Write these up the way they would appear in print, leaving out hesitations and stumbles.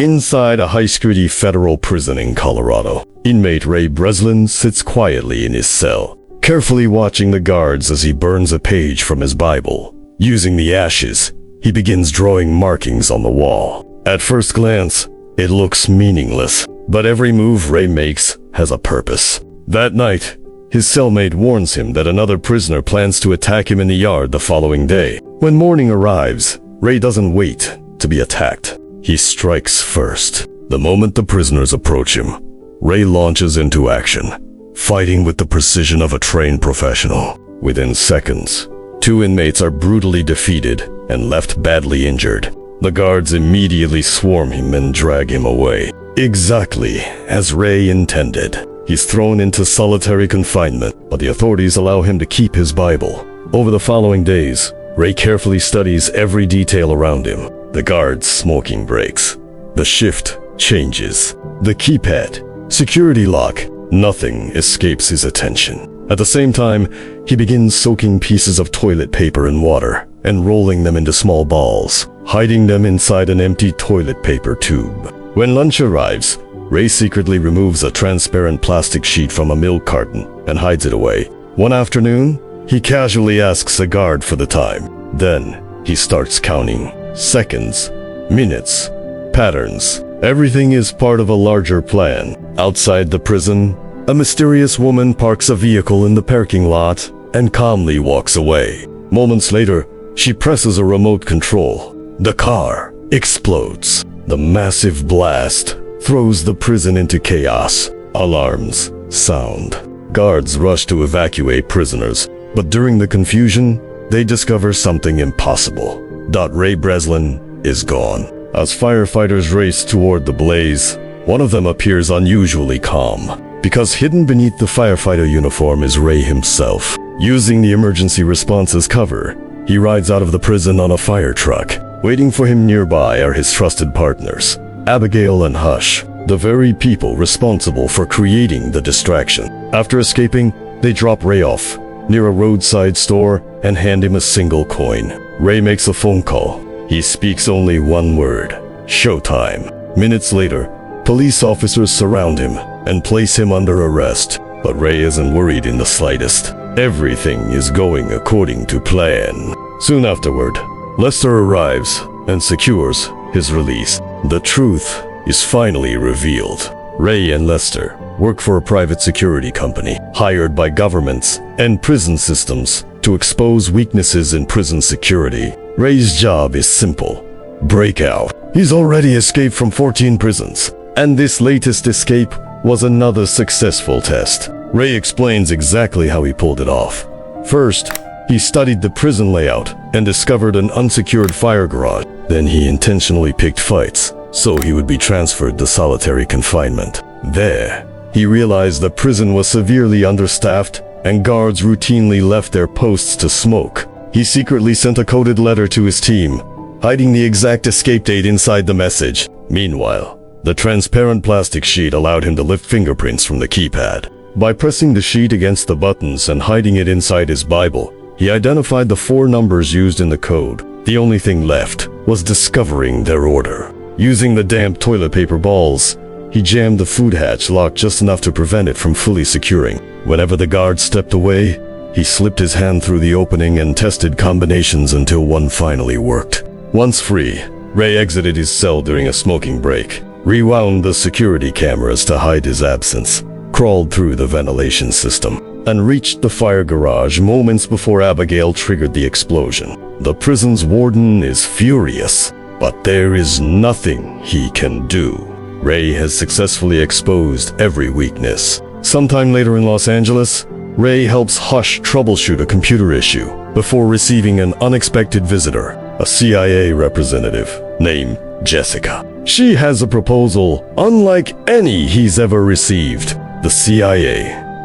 Inside a high-security federal prison in Colorado, inmate Ray Breslin sits quietly in his cell, carefully watching the guards as he burns a page from his Bible. Using the ashes, he begins drawing markings on the wall. At first glance, it looks meaningless, but every move Ray makes has a purpose. That night, his cellmate warns him that another prisoner plans to attack him in the yard the following day. When morning arrives, Ray doesn't wait to be attacked. He strikes first. The moment the prisoners approach him, Ray launches into action, fighting with the precision of a trained professional. Within seconds, 2 inmates are brutally defeated and left badly injured. The guards immediately swarm him and drag him away. Exactly as Ray intended. He's thrown into solitary confinement, but the authorities allow him to keep his Bible. Over the following days, Ray carefully studies every detail around him. The guards' smoking breaks. The shift changes. The keypad, security lock, nothing escapes his attention. At the same time, he begins soaking pieces of toilet paper in water and rolling them into small balls, hiding them inside an empty toilet paper tube. When lunch arrives, Ray secretly removes a transparent plastic sheet from a milk carton and hides it away. One afternoon, he casually asks a guard for the time. Then, he starts counting. Seconds, minutes, patterns. Everything is part of a larger plan. Outside the prison, a mysterious woman parks a vehicle in the parking lot and calmly walks away. Moments later, she presses a remote control. The car explodes. The massive blast throws the prison into chaos. Alarms sound. Guards rush to evacuate prisoners, but during the confusion, they discover something impossible. Ray Breslin is gone. As firefighters race toward the blaze, one of them appears unusually calm, because hidden beneath the firefighter uniform is Ray himself. Using the emergency response as cover, he rides out of the prison on a fire truck. Waiting for him nearby are his trusted partners, Abigail and Hush, the very people responsible for creating the distraction. After escaping, they drop Ray off near a roadside store and hand him a single coin. Ray makes a phone call. He speaks only one word: Showtime. Minutes later, police officers surround him and place him under arrest. But Ray isn't worried in the slightest. Everything is going according to plan. Soon afterward, Lester arrives and secures his release. The truth is finally revealed. Ray and Lester work for a private security company hired by governments and prison systems to expose weaknesses in prison security. Ray's job is simple: break out. He's already escaped from 14 prisons, and this latest escape was another successful test. Ray explains exactly how he pulled it off. First, he studied the prison layout and discovered an unsecured fire garage. Then he intentionally picked fights, so he would be transferred to solitary confinement. There, he realized the prison was severely understaffed and guards routinely left their posts to smoke. He secretly sent a coded letter to his team, hiding the exact escape date inside the message. Meanwhile, the transparent plastic sheet allowed him to lift fingerprints from the keypad. By pressing the sheet against the buttons and hiding it inside his Bible, he identified the 4 numbers used in the code. The only thing left was discovering their order. Using the damp toilet paper balls, he jammed the food hatch lock just enough to prevent it from fully securing. Whenever the guard stepped away, he slipped his hand through the opening and tested combinations until one finally worked. Once free, Ray exited his cell during a smoking break, rewound the security cameras to hide his absence, crawled through the ventilation system, and reached the fire garage moments before Abigail triggered the explosion. The prison's warden is furious, but there is nothing he can do. Ray has successfully exposed every weakness. Sometime later in Los Angeles, Ray helps Hush troubleshoot a computer issue before receiving an unexpected visitor, a CIA representative named Jessica. She has a proposal unlike any he's ever received. The CIA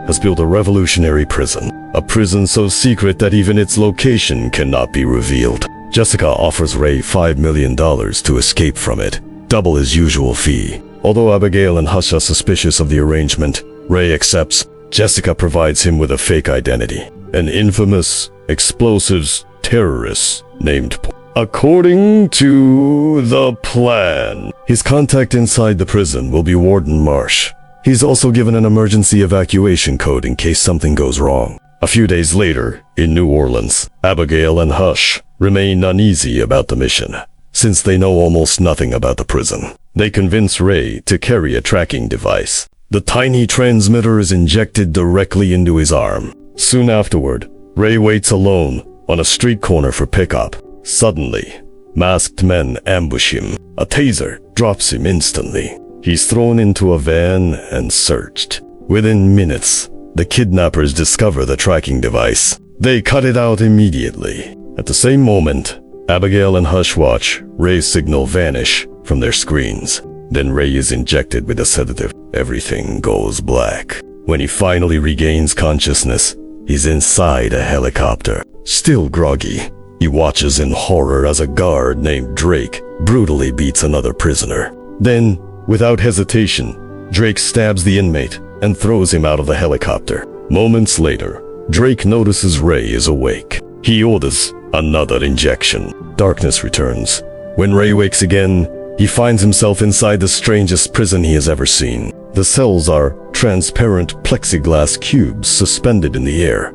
has built a revolutionary prison, a prison so secret that even its location cannot be revealed. Jessica offers Ray $5 million to escape from it, double his usual fee. Although Abigail and Hush are suspicious of the arrangement, Ray accepts. Jessica provides him with a fake identity, an infamous explosives terrorist named According to the plan. His contact inside the prison will be Warden Marsh. He's also given an emergency evacuation code in case something goes wrong. A few days later, in New Orleans, Abigail and Hush remain uneasy about the mission, since they know almost nothing about the prison. They convince Ray to carry a tracking device. The tiny transmitter is injected directly into his arm. Soon afterward, Ray waits alone on a street corner for pickup. Suddenly, masked men ambush him. A taser drops him instantly. He's thrown into a van and searched. Within minutes, the kidnappers discover the tracking device. They cut it out immediately. At the same moment, Abigail and Hush watch Ray's signal vanish from their screens. Then Ray is injected with a sedative. Everything goes black. When he finally regains consciousness, he's inside a helicopter. Still groggy, he watches in horror as a guard named Drake brutally beats another prisoner. Then, without hesitation, Drake stabs the inmate and throws him out of the helicopter. Moments later, Drake notices Ray is awake. He orders another injection. Darkness returns. When Ray wakes again, he finds himself inside the strangest prison he has ever seen. The cells are transparent plexiglass cubes suspended in the air.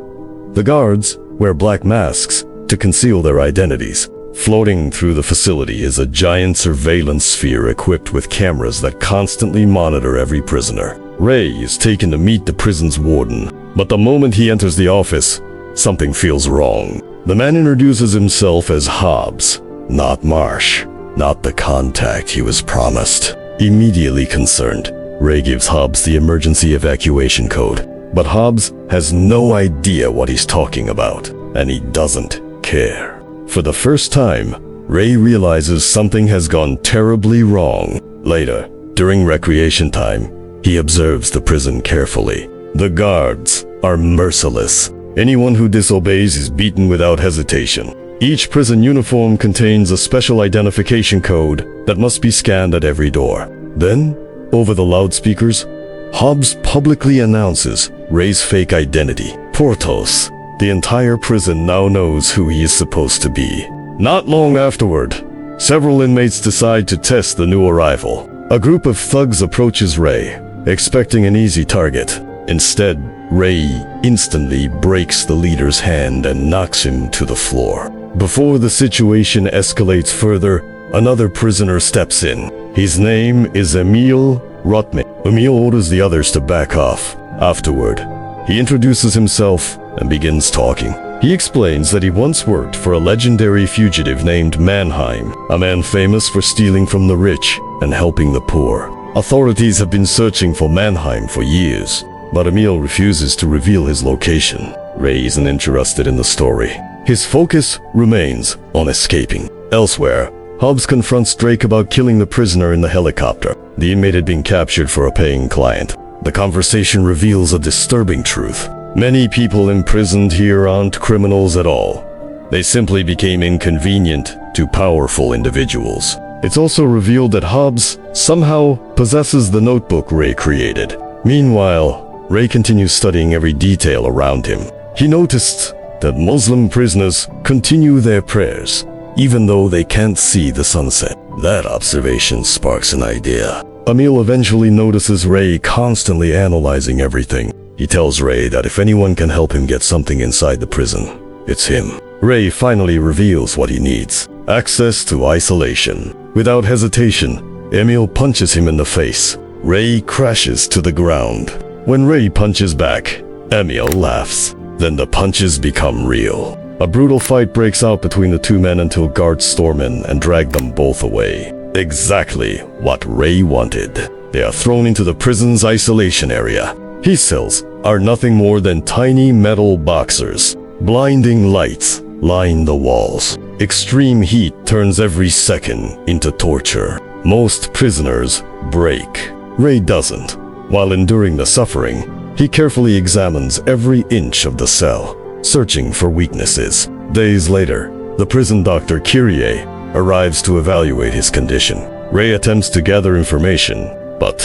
The guards wear black masks to conceal their identities. Floating through the facility is a giant surveillance sphere equipped with cameras that constantly monitor every prisoner. Ray is taken to meet the prison's warden, but the moment he enters the office, something feels wrong. The man introduces himself as Hobbs, not Marsh, not the contact he was promised. Immediately concerned, Ray gives Hobbs the emergency evacuation code, but Hobbs has no idea what he's talking about, and he doesn't care. For the first time, Ray realizes something has gone terribly wrong. Later, during recreation time, he observes the prison carefully. The guards are merciless. Anyone who disobeys is beaten without hesitation. Each prison uniform contains a special identification code that must be scanned at every door. Then, over the loudspeakers, Hobbs publicly announces Ray's fake identity, Porthos. The entire prison now knows who he is supposed to be. Not long afterward, several inmates decide to test the new arrival. A group of thugs approaches Ray, expecting an easy target. Instead, Ray instantly breaks the leader's hand and knocks him to the floor. Before the situation escalates further, another prisoner steps in. His name is Emil Rottmayer. Emil orders the others to back off. Afterward, he introduces himself and begins talking. He explains that he once worked for a legendary fugitive named Mannheim, a man famous for stealing from the rich and helping the poor. Authorities have been searching for Mannheim for years, but Emil refuses to reveal his location. Ray isn't interested in the story. His focus remains on escaping. Elsewhere, Hobbs confronts Drake about killing the prisoner in the helicopter. The inmate had been captured for a paying client. The conversation reveals a disturbing truth. Many people imprisoned here aren't criminals at all. They simply became inconvenient to powerful individuals. It's also revealed that Hobbs somehow possesses the notebook Ray created. Meanwhile, Ray continues studying every detail around him. He noticed that Muslim prisoners continue their prayers, even though they can't see the sunset. That observation sparks an idea. Emil eventually notices Ray constantly analyzing everything. He tells Ray that if anyone can help him get something inside the prison, it's him. Ray finally reveals what he needs: access to isolation. Without hesitation, Emil punches him in the face. Ray crashes to the ground. When Ray punches back, Emil laughs. Then the punches become real. A brutal fight breaks out between the two men until guards storm in and drag them both away. Exactly what Ray wanted. They are thrown into the prison's isolation area. His cells are nothing more than tiny metal boxers. Blinding lights line the walls. Extreme heat turns every second into torture. Most prisoners break. Ray doesn't. While enduring the suffering, he carefully examines every inch of the cell, searching for weaknesses. Days later, the prison doctor Kyrie arrives to evaluate his condition. Ray attempts to gather information, but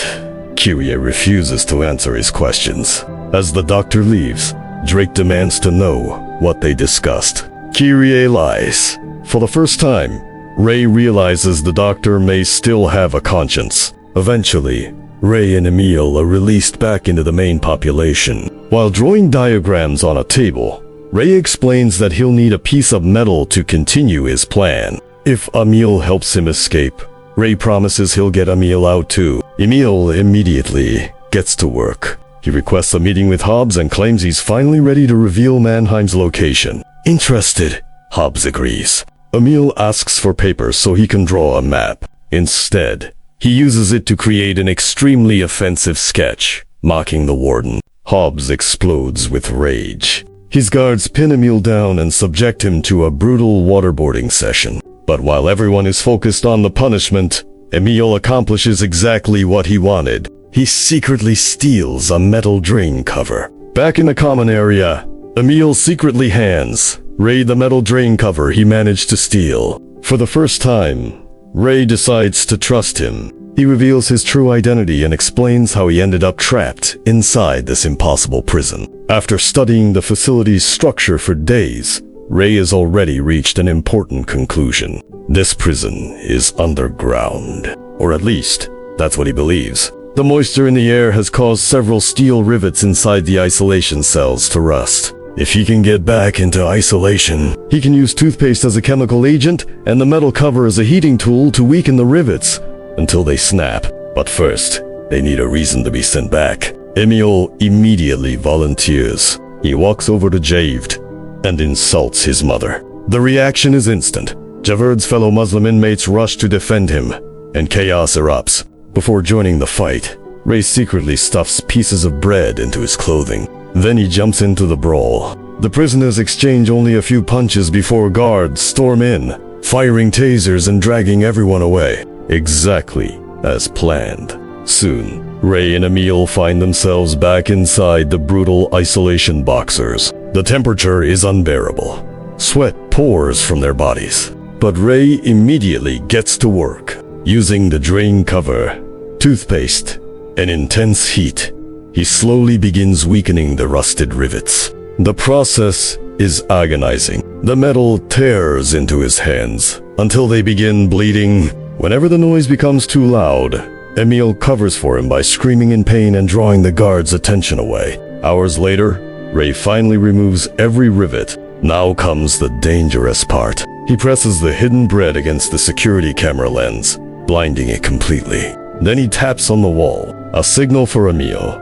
Kyrie refuses to answer his questions. As the doctor leaves, Drake demands to know what they discussed. Kyrie lies. For the first time, Ray realizes the doctor may still have a conscience. Eventually, Ray and Emil are released back into the main population. While drawing diagrams on a table, Ray explains that he'll need a piece of metal to continue his plan. If Emil helps him escape, Ray promises he'll get Emil out too. Emil immediately gets to work. He requests a meeting with Hobbs and claims he's finally ready to reveal Mannheim's location. Interested, Hobbs agrees. Emil asks for papers so he can draw a map. Instead, he uses it to create an extremely offensive sketch, mocking the warden. Hobbs explodes with rage. His guards pin Emil down and subject him to a brutal waterboarding session. But while everyone is focused on the punishment, Emil accomplishes exactly what he wanted. He secretly steals a metal drain cover. Back in the common area, Emil secretly hands Ray the metal drain cover he managed to steal. For the first time, Ray decides to trust him. He reveals his true identity and explains how he ended up trapped inside this impossible prison. After studying the facility's structure for days, Ray has already reached an important conclusion. This prison is underground. Or at least, that's what he believes. The moisture in the air has caused several steel rivets inside the isolation cells to rust. If he can get back into isolation, he can use toothpaste as a chemical agent and the metal cover as a heating tool to weaken the rivets until they snap. But first, they need a reason to be sent back. Emil immediately volunteers. He walks over to Javed and insults his mother. The reaction is instant. Javerd's fellow Muslim inmates rush to defend him, and chaos erupts. Before joining the fight, Ray secretly stuffs pieces of bread into his clothing. Then he jumps into the brawl. The prisoners exchange only a few punches before guards storm in, firing tasers and dragging everyone away. Exactly as planned. Soon, Ray and Emil find themselves back inside the brutal isolation boxers. The temperature is unbearable. Sweat pours from their bodies. But Ray immediately gets to work. Using the drain cover, toothpaste, and intense heat, he slowly begins weakening the rusted rivets. The process is agonizing. The metal tears into his hands until they begin bleeding. Whenever the noise becomes too loud, Emil covers for him by screaming in pain and drawing the guards' attention away. Hours later, Ray finally removes every rivet. Now comes the dangerous part. He presses the hidden bread against the security camera lens, blinding it completely. Then he taps on the wall, a signal for Emil.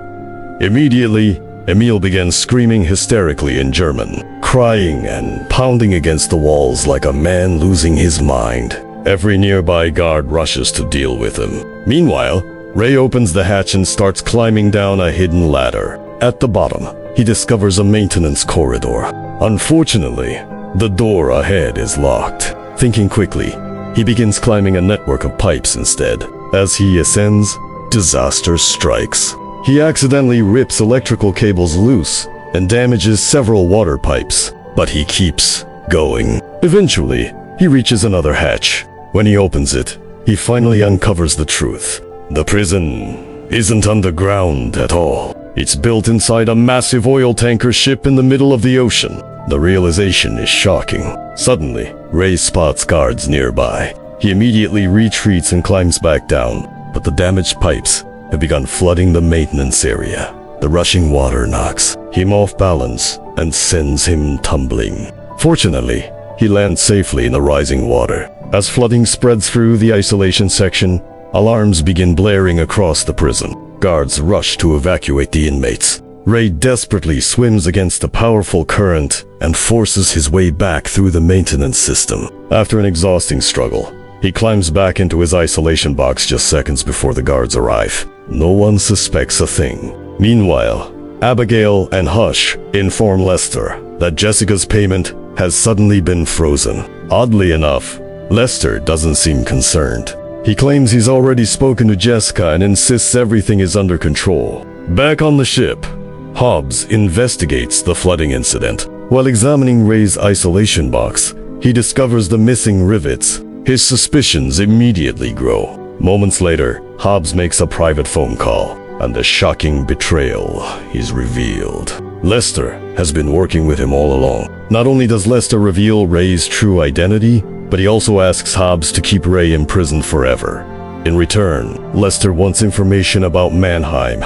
Immediately, Emil begins screaming hysterically in German, crying and pounding against the walls like a man losing his mind. Every nearby guard rushes to deal with him. Meanwhile, Ray opens the hatch and starts climbing down a hidden ladder. At the bottom, he discovers a maintenance corridor. Unfortunately, the door ahead is locked. Thinking quickly, he begins climbing a network of pipes instead. As he ascends, disaster strikes. He accidentally rips electrical cables loose and damages several water pipes, but he keeps going. Eventually, he reaches another hatch. When he opens it, he finally uncovers the truth. The prison isn't underground at all. It's built inside a massive oil tanker ship in the middle of the ocean. The realization is shocking. Suddenly, Ray spots guards nearby. He immediately retreats and climbs back down, but the damaged pipes have begun flooding the maintenance area. The rushing water knocks him off balance and sends him tumbling. Fortunately, he lands safely in the rising water. As flooding spreads through the isolation section, alarms begin blaring across the prison. Guards rush to evacuate the inmates. Ray desperately swims against a powerful current and forces his way back through the maintenance system. After an exhausting struggle, he climbs back into his isolation box just seconds before the guards arrive. No one suspects a thing. Meanwhile, Abigail and Hush inform Lester that Jessica's payment has suddenly been frozen. Oddly enough, Lester doesn't seem concerned. He claims he's already spoken to Jessica and insists everything is under control. Back on the ship, Hobbs investigates the flooding incident. While examining Ray's isolation box, he discovers the missing rivets. His suspicions immediately grow. Moments later, Hobbs makes a private phone call, and the shocking betrayal is revealed. Lester has been working with him all along. Not only does Lester reveal Ray's true identity, but he also asks Hobbs to keep Ray imprisoned forever. In return, Lester wants information about Mannheim,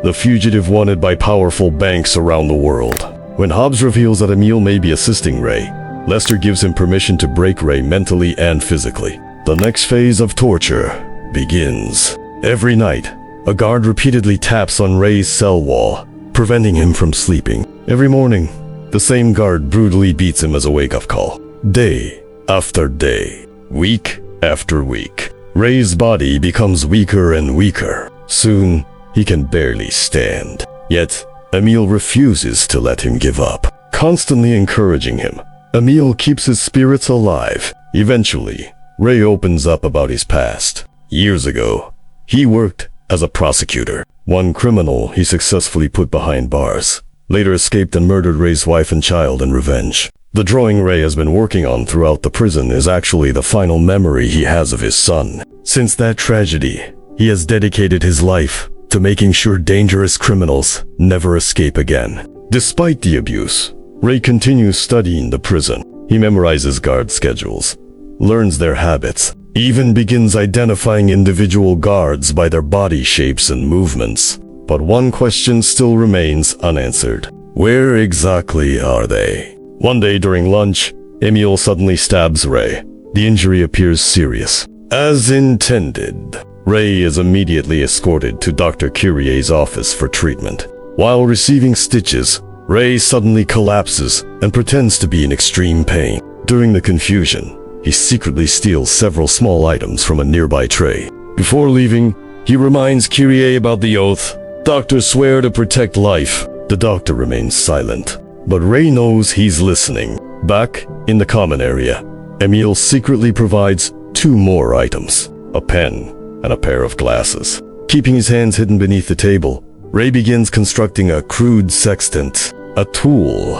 the fugitive wanted by powerful banks around the world. When Hobbs reveals that Emil may be assisting Ray, Lester gives him permission to break Ray mentally and physically. The next phase of torture begins. Every night, a guard repeatedly taps on Ray's cell wall, preventing him from sleeping. Every morning, the same guard brutally beats him as a wake-up call. Day after day, week after week, Ray's body becomes weaker and weaker. Soon, he can barely stand. Yet, Emil refuses to let him give up, constantly encouraging him. Emil keeps his spirits alive. Eventually, Ray opens up about his past. Years ago, he worked as a prosecutor. One criminal he successfully put behind bars later escaped and murdered Ray's wife and child in revenge. The drawing Ray has been working on throughout the prison is actually the final memory he has of his son. Since that tragedy, he has dedicated his life to making sure dangerous criminals never escape again. Despite the abuse, Ray continues studying the prison. He memorizes guard schedules, learns their habits, even begins identifying individual guards by their body shapes and movements. But one question still remains unanswered. Where exactly are they? One day during lunch, Emil suddenly stabs Ray. The injury appears serious. As intended, Ray is immediately escorted to Dr. Curier's office for treatment. While receiving stitches, Ray suddenly collapses and pretends to be in extreme pain. During the confusion, he secretly steals several small items from a nearby tray. Before leaving, he reminds Curie about the oath. Doctors swear to protect life. The doctor remains silent, but Ray knows he's listening. Back in the common area, Emil secretly provides 2 more items, a pen and a pair of glasses. Keeping his hands hidden beneath the table, Ray begins constructing a crude sextant, a tool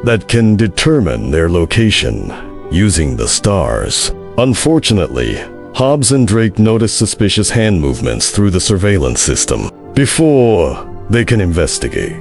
that can determine their location using the stars. Unfortunately, Hobbs and Drake notice suspicious hand movements through the surveillance system. Before they can investigate,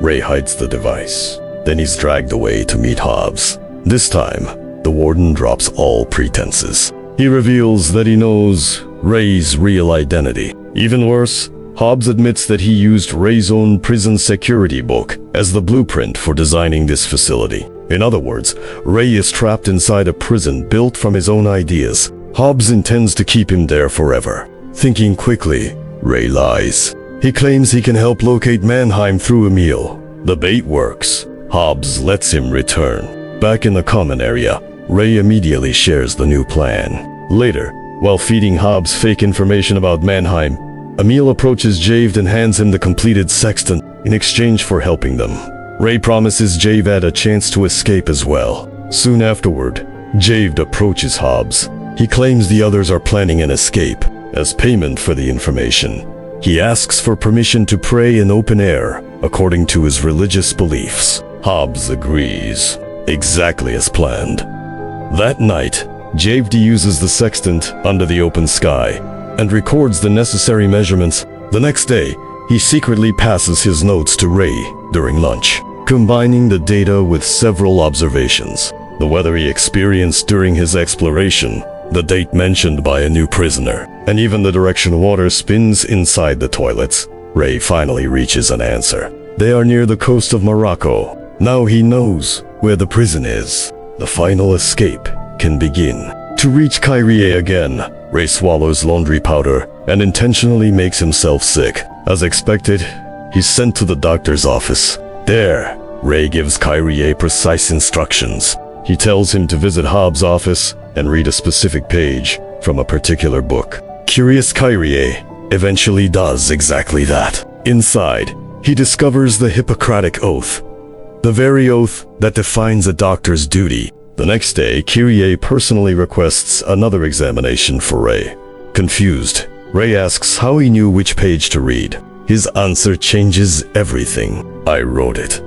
Ray hides the device. Then he's dragged away to meet Hobbs. This time, the warden drops all pretenses. He reveals that he knows Ray's real identity. Even worse, Hobbs admits that he used Ray's own prison security book as the blueprint for designing this facility. In other words, Ray is trapped inside a prison built from his own ideas. Hobbs intends to keep him there forever. Thinking quickly, Ray lies. He claims he can help locate Mannheim through Emil. The bait works. Hobbs lets him return. Back in the common area, Ray immediately shares the new plan. Later, while feeding Hobbs fake information about Mannheim, Emil approaches Javed and hands him the completed sextant in exchange for helping them. Ray promises Javed a chance to escape as well. Soon afterward, Javed approaches Hobbs. He claims the others are planning an escape. As payment for the information, he asks for permission to pray in open air according to his religious beliefs. Hobbs agrees, exactly as planned. That night, Javed uses the sextant under the open sky and records the necessary measurements. The next day, he secretly passes his notes to Ray during lunch, combining the data with several observations. The weather he experienced during his exploration, the date mentioned by a new prisoner, and even the direction water spins inside the toilets. Ray finally reaches an answer. They are near the coast of Morocco. Now he knows where the prison is. The final escape can begin. To reach Kyrie again, Ray swallows laundry powder and intentionally makes himself sick. As expected, he's sent to the doctor's office. There, Ray gives Kyrie precise instructions. He tells him to visit Hobbs' office and read a specific page from a particular book. Curious Kyrie eventually does exactly that. Inside, he discovers the Hippocratic Oath, the very oath that defines a doctor's duty. The next day, Kyrie personally requests another examination for Ray. Confused, Ray asks how he knew which page to read. His answer changes everything. I wrote it.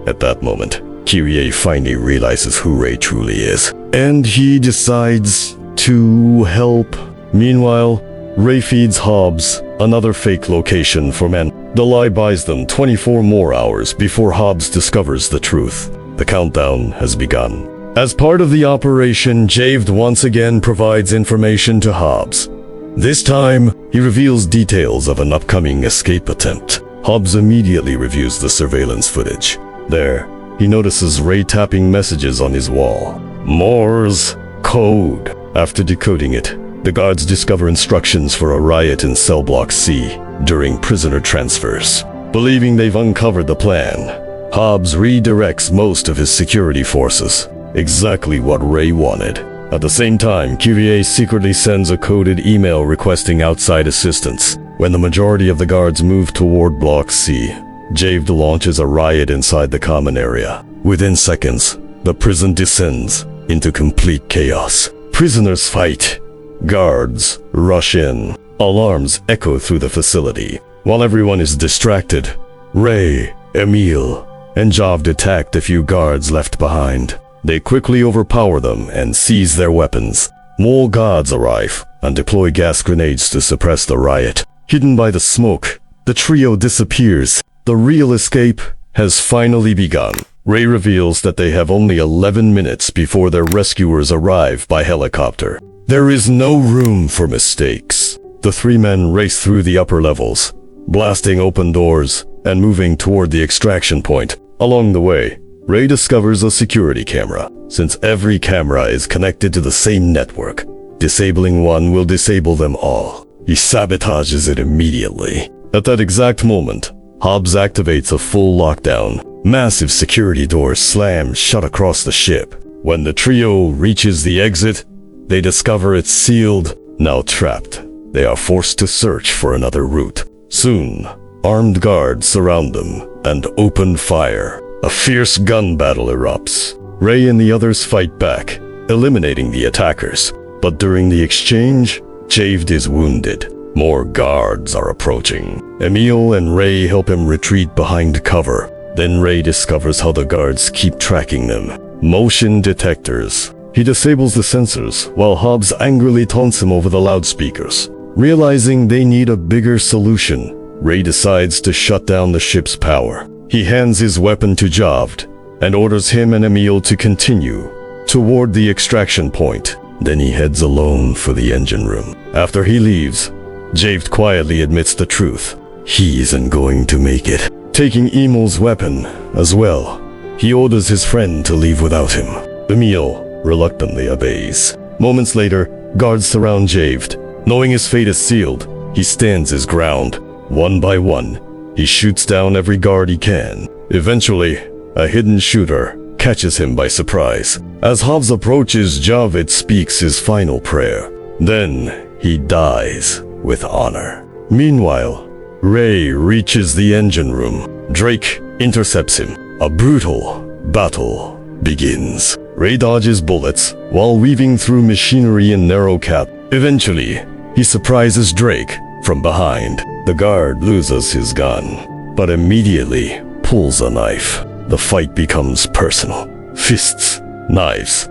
At that moment, Kyrie finally realizes who Ray truly is, and he decides to help. Meanwhile, Ray feeds Hobbs another fake location for men. The lie buys them 24 more hours before Hobbs discovers the truth. The countdown has begun. As part of the operation, Javed once again provides information to Hobbs. This time, he reveals details of an upcoming escape attempt. Hobbs immediately reviews the surveillance footage. There, he notices Ray tapping messages on his wall. Morse code. After decoding it, the guards discover instructions for a riot in cell block C during prisoner transfers. Believing they've uncovered the plan, Hobbs redirects most of his security forces. Exactly what Ray wanted. At the same time, Cuvier secretly sends a coded email requesting outside assistance. When the majority of the guards move toward Block C, Javed launches a riot inside the common area. Within seconds, the prison descends into complete chaos. Prisoners fight. Guards rush in. Alarms echo through the facility. While everyone is distracted, Ray, Emil, and Javed attack the few guards left behind. They quickly overpower them and seize their weapons. More guards arrive and deploy gas grenades to suppress the riot. Hidden by the smoke, the trio disappears. The real escape has finally begun. Ray reveals that they have only 11 minutes before their rescuers arrive by helicopter. There is no room for mistakes. The three men race through the upper levels, blasting open doors and moving toward the extraction point. Along the way, Ray discovers a security camera. Since every camera is connected to the same network, disabling one will disable them all. He sabotages it immediately. At that exact moment, Hobbs activates a full lockdown. Massive security doors slam shut across the ship. When the trio reaches the exit, they discover it's sealed. Now trapped, they are forced to search for another route. Soon, armed guards surround them and open fire. A fierce gun battle erupts. Ray and the others fight back, eliminating the attackers. But during the exchange, Javed is wounded. More guards are approaching. Emil and Ray help him retreat behind cover. Then Ray discovers how the guards keep tracking them. Motion detectors. He disables the sensors, while Hobbs angrily taunts him over the loudspeakers. Realizing they need a bigger solution, Ray decides to shut down the ship's power. He hands his weapon to Javed and orders him and Emil to continue toward the extraction point. Then he heads alone for the engine room. After he leaves, Javed quietly admits the truth. He isn't going to make it. Taking Emil's weapon as well, he orders his friend to leave without him. Emil reluctantly obeys. Moments later, guards surround Javed. Knowing his fate is sealed, he stands his ground. One by one, he shoots down every guard he can. Eventually, a hidden shooter catches him by surprise. As Hobbs approaches, Javed speaks his final prayer. Then, he dies with honor. Meanwhile, Ray reaches the engine room. Drake intercepts him. A brutal battle begins. Ray dodges bullets while weaving through machinery and narrow cap. Eventually, he surprises Drake from behind. The guard loses his gun, but immediately pulls a knife. The fight becomes personal. Fists, knives,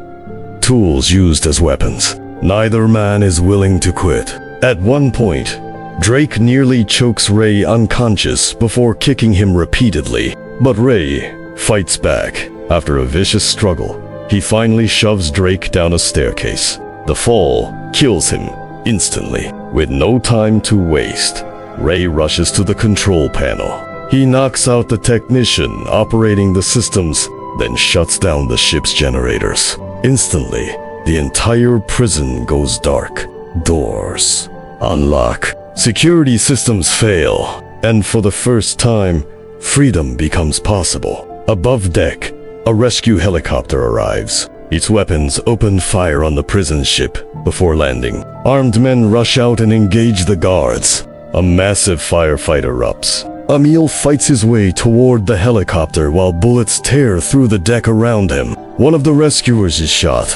tools used as weapons. Neither man is willing to quit. At one point, Drake nearly chokes Ray unconscious before kicking him repeatedly, but Ray fights back. After a vicious struggle, he finally shoves Drake down a staircase. The fall kills him instantly. With no time to waste, Ray rushes to the control panel. He knocks out the technician operating the systems, then shuts down the ship's generators. Instantly, the entire prison goes dark. Doors unlock. Security systems fail. And for the first time, freedom becomes possible. Above deck, a rescue helicopter arrives. Its weapons open fire on the prison ship before landing. Armed men rush out and engage the guards. A massive firefight erupts. Emil fights his way toward the helicopter while bullets tear through the deck around him. One of the rescuers is shot.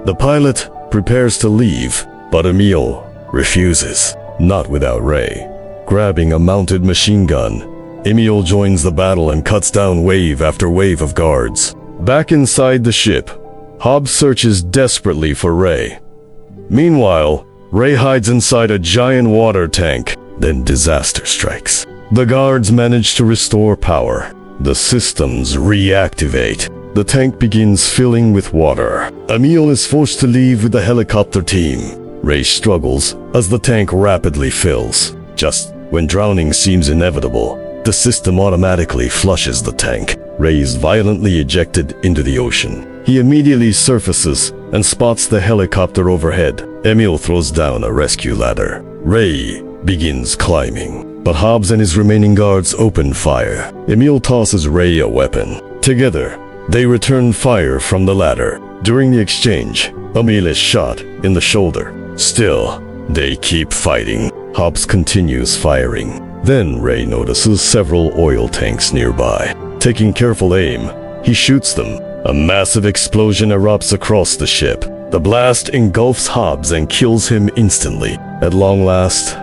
The pilot prepares to leave, but Emil refuses. Not without Ray. Grabbing a mounted machine gun, Emil joins the battle and cuts down wave after wave of guards. Back inside the ship, Hobbs searches desperately for Ray. Meanwhile, Ray hides inside a giant water tank. Then disaster strikes. The guards manage to restore power. The systems reactivate. The tank begins filling with water. Emil is forced to leave with the helicopter team. Ray struggles as the tank rapidly fills. Just when drowning seems inevitable, the system automatically flushes the tank. Ray is violently ejected into the ocean. He immediately surfaces and spots the helicopter overhead. Emil throws down a rescue ladder. Ray begins climbing, but Hobbs and his remaining guards open fire. Emil tosses Ray a weapon. Together, they return fire from the ladder. During the exchange, Emil is shot in the shoulder. Still, they keep fighting. Hobbs continues firing. Then Ray notices several oil tanks nearby. Taking careful aim, he shoots them. A massive explosion erupts across the ship. The blast engulfs Hobbs and kills him instantly. At long last,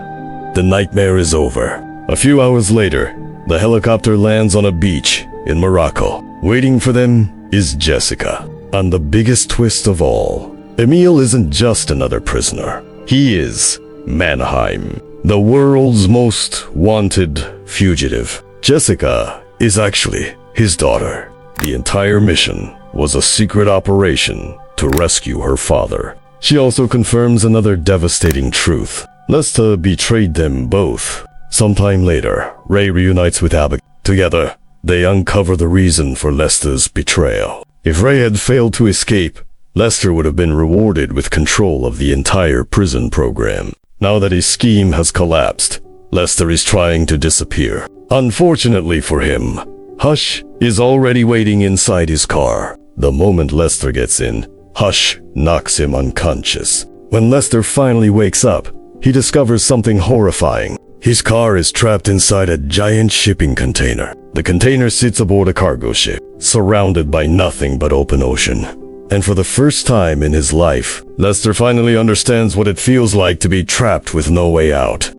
the nightmare is over. A few hours later, the helicopter lands on a beach in Morocco. Waiting for them is Jessica. And the biggest twist of all, Emil isn't just another prisoner. He is Mannheim, the world's most wanted fugitive. Jessica is actually his daughter. The entire mission was a secret operation to rescue her father. She also confirms another devastating truth. Lester betrayed them both. Sometime later, Ray reunites with Abigail. Together, they uncover the reason for Lester's betrayal. If Ray had failed to escape, Lester would have been rewarded with control of the entire prison program. Now that his scheme has collapsed, Lester is trying to disappear. Unfortunately for him, Hush is already waiting inside his car. The moment Lester gets in, Hush knocks him unconscious. When Lester finally wakes up, he discovers something horrifying. His car is trapped inside a giant shipping container. The container sits aboard a cargo ship, surrounded by nothing but open ocean. And for the first time in his life, Lester finally understands what it feels like to be trapped with no way out.